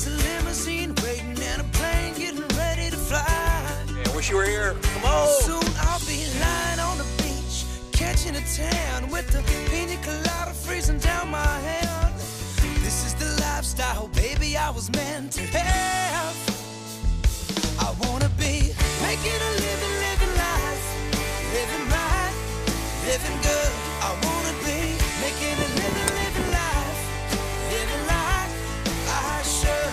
There's a limousine waiting and a plane getting ready to fly. Yeah, wish you were here. Come on. Soon I'll be lying on the beach, catching a tan with the pina colada freezing down my hand. This is the lifestyle, baby, I was meant to have. I wanna be making a living life, living right, living good. I wanna be making a living life, living like I should.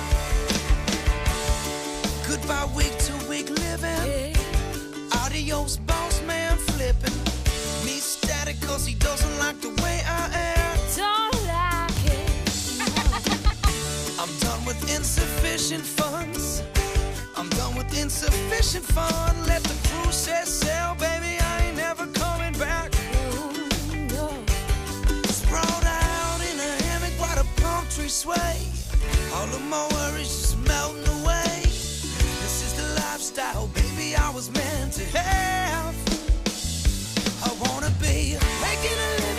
Goodbye week to week living, adios boss man flipping. Me static cause he doesn't like the way I am. Don't like it. I'm done with insufficient funds. I'm done with insufficient fun. Let the crew set sail, baby, I ain't never coming back. Sprawled out in a hammock while the palm trees sway. All of my worries just melting away. This is the lifestyle, baby, I was meant to have. I wanna be making a living